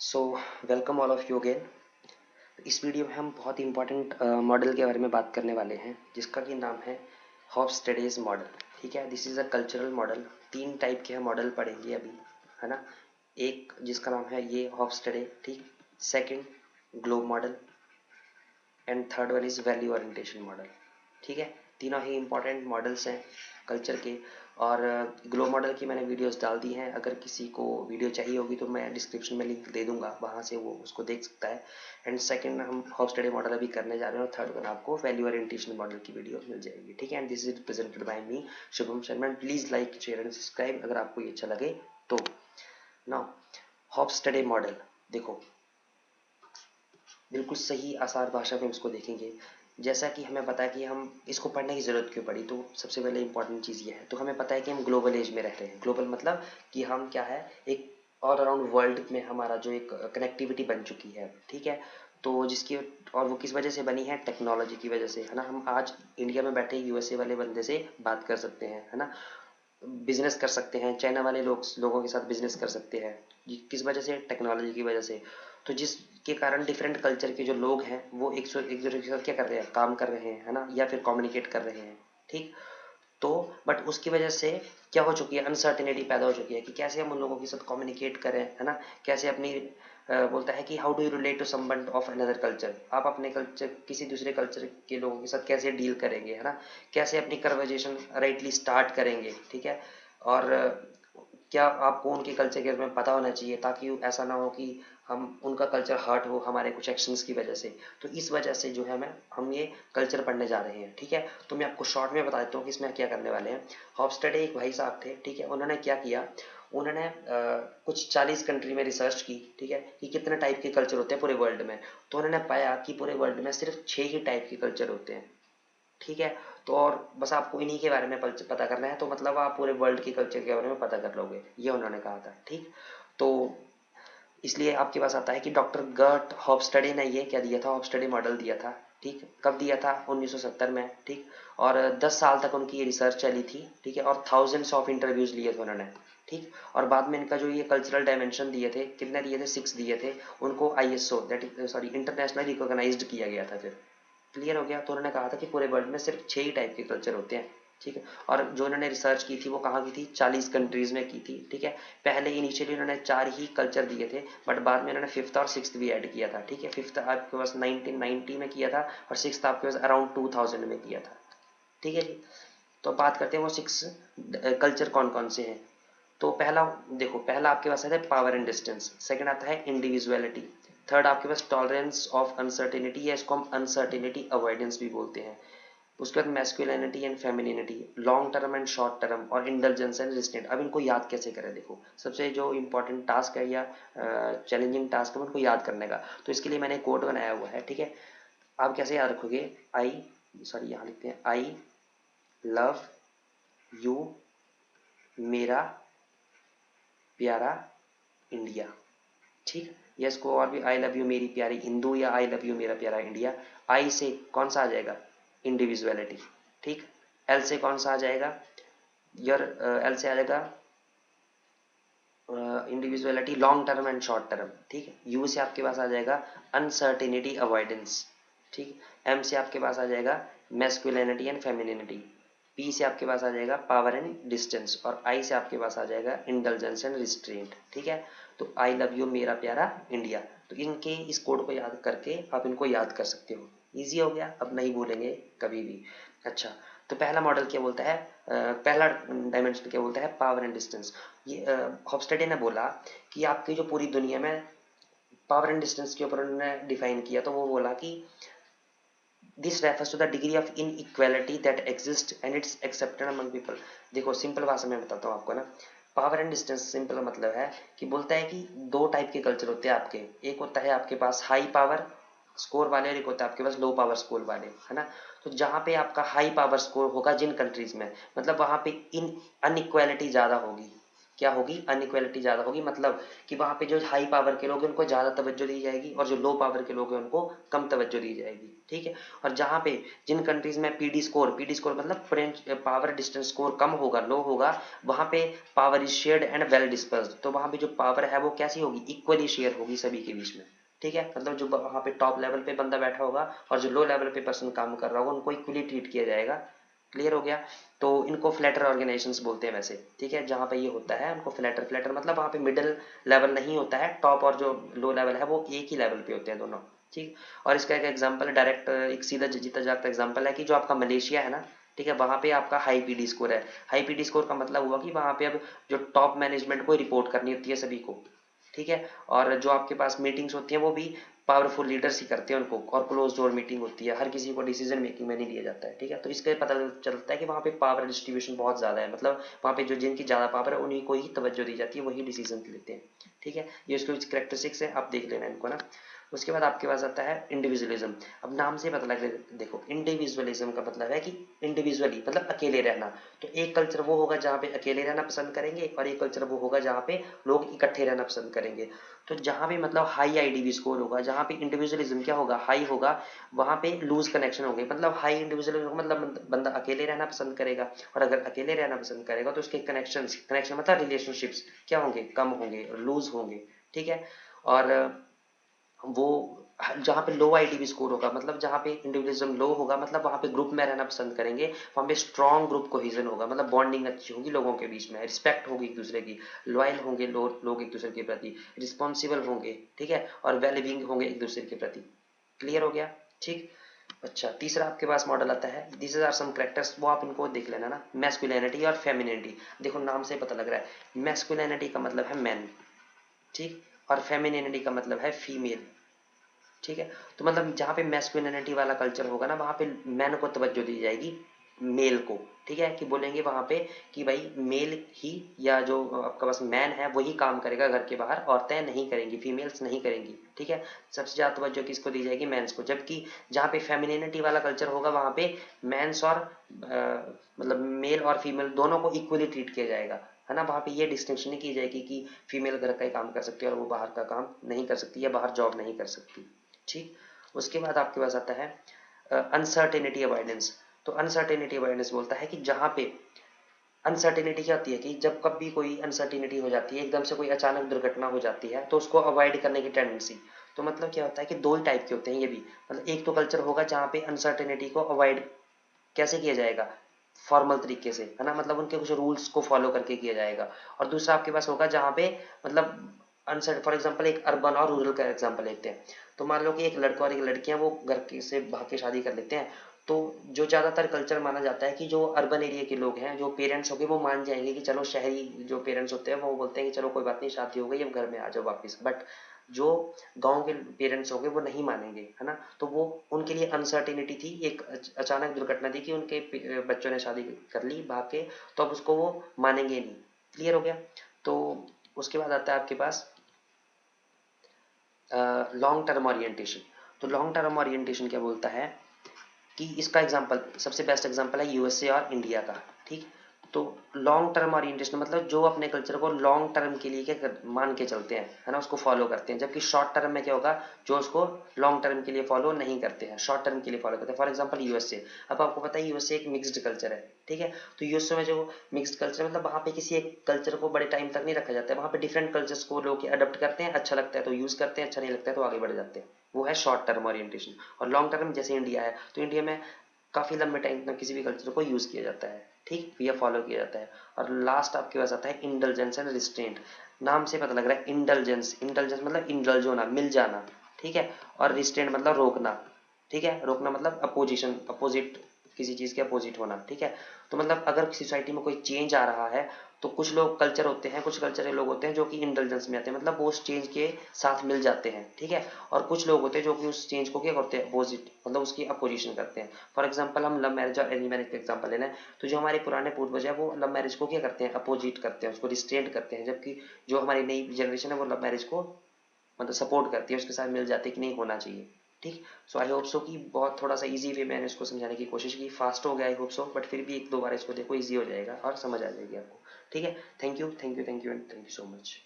So welcome all of you again. इस video में हम बहुत इंपॉर्टेंट मॉडल के बारे में बात करने वाले हैं जिसका कि नाम है हॉफस्टेडेज मॉडल। ठीक है, this is a cultural model. तीन टाइप के हम मॉडल पढ़ेंगे अभी, है ना। एक जिसका नाम है ये हॉफस्टेडे, ठीक। Second globe model and third one is value orientation model. ठीक है, तीनों ही इंपॉर्टेंट मॉडल्स हैं कल्चर के। और ग्लो मॉडल की मैंने वीडियोस डाल दी हैं, अगर किसी को वीडियो चाहिए होगी तो मैं डिस्क्रिप्शन में लिंक दे दूंगा, वहाँ से वो उसको देख सकता है। एंड सेकंड हम हाउस स्टडी मॉडल अभी करने जा रहे हैं और थर्ड वन आपको वैल्यू ओरिएंटेशन मॉडल की वीडियो मिल जाएगी। ठीक है, and this is presented by me Shubham Sharma. Please like share and subscribe अगर आपको ये अच्छा लगे तो। नाउ हाउस स्टडी मॉडल देखो, बिल्कुल सही आसान भाषा में उसको देखेंगे। जैसा कि हमें पता है कि हम इसको पढ़ने की ज़रूरत क्यों पड़ी, तो सबसे पहले इंपॉर्टेंट चीज़ ये है। तो हमें पता है कि हम ग्लोबल एज में रह रहे हैं। ग्लोबल मतलब कि हम क्या है, एक ऑल अराउंड वर्ल्ड में हमारा जो एक कनेक्टिविटी बन चुकी है। ठीक है, तो जिसकी और वो किस वजह से बनी है, टेक्नोलॉजी की वजह से, है ना। हम आज इंडिया में बैठे यूएसए वाले बंदे से बात कर सकते हैं, है ना। बिजनेस कर सकते हैं, चाइना वाले लोगों के साथ बिजनेस कर सकते हैं। ये किस वजह से, टेक्नोलॉजी की वजह से। तो जिसके कारण डिफरेंट कल्चर के जो लोग हैं वो एक दूसरे के साथ क्या कर रहे हैं, काम कर रहे हैं, है ना, या फिर कम्युनिकेट कर रहे हैं। ठीक। तो बट उसकी वजह से क्या हो चुकी है, अनसर्टेनिटी पैदा हो चुकी है कि कैसे हम उन लोगों के साथ कम्युनिकेट करें, है ना। कैसे अपनी बोलता है कि how do you relate to someone of another culture, आप अपने कल्चर किसी दूसरे कल्चर के लोगों के साथ कैसे डील करेंगे, है ना। कैसे अपनी कन्वर्जेशन राइटली स्टार्ट करेंगे। ठीक है, और क्या आपको उनके कल्चर के बारे में पता होना चाहिए ताकि ऐसा ना हो कि हम उनका कल्चर हर्ट हो हमारे कुछ एक्शंस की वजह से। तो इस वजह से जो है हम ये कल्चर पढ़ने जा रहे हैं। ठीक है, तो मैं आपको शॉर्ट में बता देता हूँ कि इसमें क्या करने वाले हैं। हॉफस्टेडे एक भाई साहब थे, ठीक है। उन्होंने क्या किया, उन्होंने कुछ 40 कंट्री में रिसर्च की, ठीक है, कि कितने टाइप के कल्चर होते हैं पूरे वर्ल्ड में। तो उन्होंने पाया कि पूरे वर्ल्ड में सिर्फ 6 ही टाइप के कल्चर होते हैं। ठीक है, तो और बस आपको इन्हीं के बारे में पता करना है, तो मतलब आप पूरे वर्ल्ड के कल्चर के बारे में पता कर लोगे, ये उन्होंने कहा था। ठीक, तो इसलिए आपके पास आता है कि डॉक्टर गर्ट हॉफस्टडी ने ये क्या दिया था, हॉफस्टडी मॉडल दिया था। ठीक, कब दिया था, 1970 में। ठीक, और 10 साल तक उनकी ये रिसर्च चली थी। ठीक है, और थाउजेंड्स ऑफ इंटरव्यूज लिए थे उन्होंने। ठीक, और बाद में इनका जो ये कल्चरल डायमेंशन दिए थे, कितने दिए थे, 6 दिए थे। उनको ISO that sorry international recognised किया गया था फिर। क्लियर हो गया। तो उन्होंने कहा था कि पूरे वर्ल्ड में सिर्फ 6 ही टाइप के कल्चर होते हैं। ठीक है, और जो उन्होंने रिसर्च की थी वो कहाँ की थी, 40 कंट्रीज में की थी। ठीक है, पहले इनिशियली उन्होंने 4 ही कल्चर दिए थे, बट बाद में उन्होंने फिफ्थ और सिक्स्थ भी ऐड किया था। ठीक है, फिफ्थ आपके पास 1990 में किया था और सिक्स्थ आपके पास अराउंड 2000 में किया था। ठीक है जी, तो बात करते हैं वो 6 कल्चर कौन कौन से हैं। तो पहला देखो, पहला आपके पास आता है पावर एंड डिस्टेंस, सेकंड आता है इंडिविजुअलिटी, थर्ड आपके पास टॉलरेंस ऑफ अनसर्टेनिटी, या इसको हम अनसर्टेनिटी अवॉइडेंस भी बोलते हैं। उसके बाद masculinity and femininity, long term and short term, और इंडल्जेंस एंड रिस्ट्रेंट। अब इनको याद कैसे करें, देखो सबसे जो इंपॉर्टेंट टास्क है या चैलेंजिंग टास्क है उनको याद करने का, तो इसके लिए मैंने कोड बनाया हुआ है। ठीक है, आप कैसे याद रखोगे, आई सॉरी यहाँ लिखते हैं, आई लव यू मेरा प्यारा इंडिया। ठीक, या इसको और भी, आई लव यू मेरी प्यारी हिंदू, या आई लव यू मेरा प्यारा इंडिया। आई से कौन सा आ जाएगा, इंडिविजुअलिटी। ठीक, एल से कौन सा आ जाएगा, योर एल से आ जाएगा individuality, long term and short term. ठीक है, यू से आपके पास आ जाएगा अनसर्टेनिटी अवॉइडेंस। ठीक, एम से आपके पास आ जाएगा मैस्कुलिनिटी एंड फेमिनिनिटी, पी से आपके पास आ जाएगा पावर एंड डिस्टेंस, और आई से आपके पास आ जाएगा इंडल्जेंस एंड रिस्ट्रेंट। ठीक है, तो आई लव यू मेरा प्यारा इंडिया, तो इनके इस कोड को याद करके आप इनको याद कर सकते हो। इजी हो गया, अब नहीं भूलेंगे कभी भी। अच्छा, तो पहला मॉडल क्या बोलता है, पहला डायमेंशन क्या बोलता है, पावर एंड डिस्टेंस। ये हॉफस्टेडे ने बोला कि आपकी जो पूरी दुनिया में पावर एंड डिस्टेंस के ऊपर उन्होंने डिफाइन किया, तो वो बोला कि this refers to the degree of inequality that exist and it's accepted among people. देखो सिंपल भाषा में बताता हूँ आपको ना, पावर एंड डिस्टेंस सिंपल मतलब है कि बोलता है कि दो टाइप के कल्चर होते हैं आपके, एक होता है आपके पास हाई पावर स्कोर वाले और एक होता है आपके पास लो पावर स्कोर वाले, है ना। तो जहाँ पे आपका हाई पावर स्कोर होगा जिन कंट्रीज में, मतलब वहाँ पे इन अनइक्वालिटी ज़्यादा होगी, क्या होगी, अनइक्वालिटी ज़्यादा होगी, मतलब कि वहाँ पे जो हाई पावर के लोग हैं उनको ज़्यादा तवज्जो दी जाएगी और जो लो पावर के लोग हैं उनको कम तवज्जो दी जाएगी, ठीक है। और जहाँ पे जिन कंट्रीज में पी डी स्कोर मतलब पावर डिस्टेंस स्कोर कम होगा, लो होगा, वहाँ पे power is shared and well dispersed, तो वहाँ पे जो पावर है वो कैसी होगी, इक्वली शेयर होगी सभी के बीच में, ठीक है। मतलब जो वहाँ पे टॉप लेवल पे बंदा बैठा होगा और जो लो लेवल पे पर्सन काम कर रहा होगा उनको इक्वली ट्रीट किया जाएगा। क्लियर हो गया। तो इनको फ्लैटर ऑर्गेनाइजेशंस बोलते हैं वैसे, ठीक है। जहाँ पे ये होता है उनको फ्लैटर मतलब वहाँ पे मिडिल लेवल नहीं होता है, टॉप और जो लो लेवल है वो एक ही लेवल पे होते हैं दोनों, ठीक। और इसका एक एग्जांपल डायरेक्ट एक सीधा जीता जागता एग्जांपल है कि जो आपका मलेशिया है ना, ठीक है, वहाँ पे आपका हाई पीडी स्कोर है। हाई पीडी स्कोर का मतलब हुआ कि वहाँ पे अब जो टॉप मैनेजमेंट को रिपोर्ट करनी होती है सभी को, ठीक है। और जो आपके पास मीटिंग्स होती हैं वो भी पावरफुल लीडर्स ही करते हैं उनको, और क्लोज डोर मीटिंग होती है, हर किसी को डिसीजन मेकिंग में नहीं लिया जाता है, ठीक है। तो इसके पता चलता है कि वहाँ पे पावर डिस्ट्रीब्यूशन बहुत ज़्यादा है, मतलब वहाँ पे जो जिनकी ज़्यादा पावर है उन्हीं को ही तवज्जो दी जाती है, वही डिसीजन लेते हैं, ठीक है। ये उसके कुछ करेक्टरिस्टिक्स है, आप देख लेना इनको ना। उसके बाद आपके पास आता है इंडिविजुअलिज्म। अब नाम से पता लग रहा है, देखो इंडिविजुअलिज्म का मतलब है कि इंडिविजुअली मतलब अकेले रहना। तो एक कल्चर वो होगा जहाँ पे अकेले रहना पसंद करेंगे, और एक कल्चर वो होगा जहाँ पे लोग इकट्ठे रहना पसंद करेंगे। तो जहाँ भी मतलब हाई आईडीवी स्कोर होगा, जहाँ पे इंडिविजुअलिज्म क्या होगा, हाई होगा, वहाँ पे लूज कनेक्शन होंगे, मतलब हाई इंडिविजुअलिज्म होगा मतलब बंदा अकेले रहना पसंद करेगा, और अगर अकेले रहना पसंद करेगा तो उसके कनेक्शन मतलब रिलेशनशिप्स क्या होंगे, कम होंगे, लूज होंगे, ठीक है। और वो जहाँ पे लो आईडीवी स्कोर होगा, मतलब जहाँ पे इंडिविजुअलिज्म लो होगा, मतलब वहाँ पे ग्रुप में रहना पसंद करेंगे, वहाँ पे स्ट्रॉन्ग ग्रुप कोहिजन होगा, मतलब बॉन्डिंग अच्छी होगी लोगों के बीच में, रिस्पेक्ट होगी एक दूसरे की, लॉयल होंगे लोग एक दूसरे के प्रति, रिस्पॉन्सिबल होंगे, ठीक है, और वेल बींग होंगे एक दूसरे के प्रति। क्लियर हो गया, ठीक। अच्छा, तीसरा आपके पास मॉडल आता है, दिस आर सम कैरेक्टर्स, वो आप इनको देख लेना ना, मैस्कुलिनिटी और फेमिनिटी। देखो नाम से पता लग रहा है, मैस्कुलिनिटी का मतलब है मैन, ठीक, और फेमिनिटी का मतलब है फीमेल, ठीक है। तो मतलब जहाँ पे मैस्कुलिनिटी वाला कल्चर होगा ना, वहाँ पे मैन को तवज्जो दी जाएगी, मेल को, ठीक है, कि बोलेंगे वहाँ पे कि भाई मेल ही, या जो आपका पास मैन है वही काम करेगा घर के बाहर, औरतें नहीं करेंगी, फीमेल्स नहीं करेंगी, ठीक है। सबसे ज़्यादा तवज्जो किसको दी जाएगी, मैंस को। जबकि जहाँ पे फेमिनिटी वाला कल्चर होगा वहाँ पे मैंस और मतलब मेल और फीमेल दोनों को इक्वली ट्रीट किया जाएगा, है ना। वहाँ पे ये डिस्टिंक्शन नहीं की जाएगी कि फीमेल घर का ही काम कर सकती है और वो बाहर का काम नहीं कर सकती या बाहर जॉब नहीं कर सकती, ठीक। उसके बाद आपके पास आता है अनसर्टेनिटी अवॉइडेंस। तो अनसर्टेनिटी अवॉइडेंस बोलता है कि जहाँ पे अनसर्टेनिटी क्या होती है कि जब कभी कोई अनसर्टेनिटी हो जाती है, एकदम से कोई अचानक दुर्घटना हो जाती है, तो उसको अवॉइड करने की टेंडेंसी। तो मतलब क्या होता है कि दो टाइप के होते हैं ये भी, मतलब एक तो कल्चर होगा जहाँ पे अनसर्टेनिटी को अवॉइड कैसे किया जाएगा, फॉर्मल तरीके से, है ना, मतलब उनके कुछ रूल्स को फॉलो करके किया जाएगा। और दूसरा आपके पास होगा जहाँ पे मतलब अनसर्ट, फॉर एग्जांपल एक अर्बन और रूरल का एग्जांपल लेते हैं। तो मान लो कि एक लड़का और एक लड़की है, वो घर से भाग के शादी कर लेते हैं। तो जो ज़्यादातर कल्चर माना जाता है कि जो अर्बन एरिया के लोग हैं, जो पेरेंट्स होंगे, वो मान जाएंगे कि चलो, शहरी जो पेरेंट्स होते हैं वो बोलते हैं कि चलो कोई बात नहीं, शादी हो गई, अब घर में आ जाओ वापस। बट जो गांव के पेरेंट्स होंगे वो नहीं मानेंगे, है ना। तो वो उनके लिए अनसर्टेनिटी थी, एक अचानक दुर्घटना थी कि उनके बच्चों ने शादी कर ली भाग के, तो अब उसको वो मानेंगे नहीं। क्लियर हो गया। तो उसके बाद आता है आपके पास लॉन्ग टर्म ओरिएंटेशन। तो लॉन्ग टर्म ओरिएंटेशन क्या बोलता है कि इसका एग्जांपल, सबसे बेस्ट एग्जांपल है यूएसए और इंडिया का, ठीक। तो लॉन्ग टर्म ओरिएंटेशन मतलब जो अपने कल्चर को लॉन्ग टर्म के लिए मान के चलते हैं, है ना, उसको फॉलो करते हैं। जबकि शॉर्ट टर्म में क्या होगा, जो उसको लॉन्ग टर्म के लिए फॉलो नहीं करते हैं, शॉर्ट टर्म के लिए फॉलो करते हैं। फॉर एग्जांपल यूएसए, अब आपको पता है यूएसए एक मिक्स्ड कल्चर है, ठीक है। तो यूएसए में जो मिक्स्ड कल्चर मतलब वहाँ पे किसी एक कल्चर को बड़े टाइम तक नहीं रखा जाता है, वहाँ पे डिफरेंट कल्चर्स को लोग अडोप्ट करते हैं, अच्छा लगता है तो यूज करते हैं, अच्छा नहीं लगता है तो आगे बढ़ जाते हैं। वो है शॉर्ट टर्म ओरिएंटेशन। और लॉन्ग टर्म जैसे इंडिया है, तो इंडिया में काफ़ी लंबे टाइम तक किसी भी कल्चर को यूज़ किया जाता है, ठीक, या फॉलो किया जाता है। और लास्ट आपके पास आता है इंडल्जेंस एंड रिस्ट्रेंट। नाम से पता लग रहा है, इंडल्जेंस, इंडल्जेंस मतलब इंडल्ज होना, मिल जाना, ठीक है। और रिस्ट्रेंट मतलब रोकना, ठीक है, रोकना मतलब अपोजिशन, अपोजिट, किसी चीज़ के अपोजिट होना, ठीक है। तो मतलब अगर सोसाइटी में कोई चेंज आ रहा है, तो कुछ लोग कल्चर होते हैं, कुछ कल्चर लोग होते हैं जो कि इंडल्जेंस में आते हैं, मतलब वो उस चेंज के साथ मिल जाते हैं, ठीक है। और कुछ लोग होते हैं जो कि उस चेंज को क्या करते हैं, अपोजिट, मतलब उसकी अपोजिशन करते हैं। फॉर एग्जाम्पल हम लव मैरिज और अरेंज मैरिज का एग्जाम्पल लेना है, तो जो हमारे पुराने पूर्वज है वो लव मैरिज को क्या करते हैं, अपोजिट करते हैं, उसको रिस्ट्रेंट करते हैं। जबकि जो हमारी नई जनरेशन है वो लव मैरिज को मतलब सपोर्ट करती है, उसके साथ मिल जाती है कि नहीं, होना चाहिए, ठीक। सो आई होप सो कि बहुत थोड़ा सा इजी वे मैंने इसको समझाने की कोशिश की, फास्ट हो गया आई होप सो, बट फिर भी एक दो बार इसको देखो, इजी हो जाएगा और समझ आ जाएगी आपको। ठीक है। Thank you, thank you, thank you and thank you so much.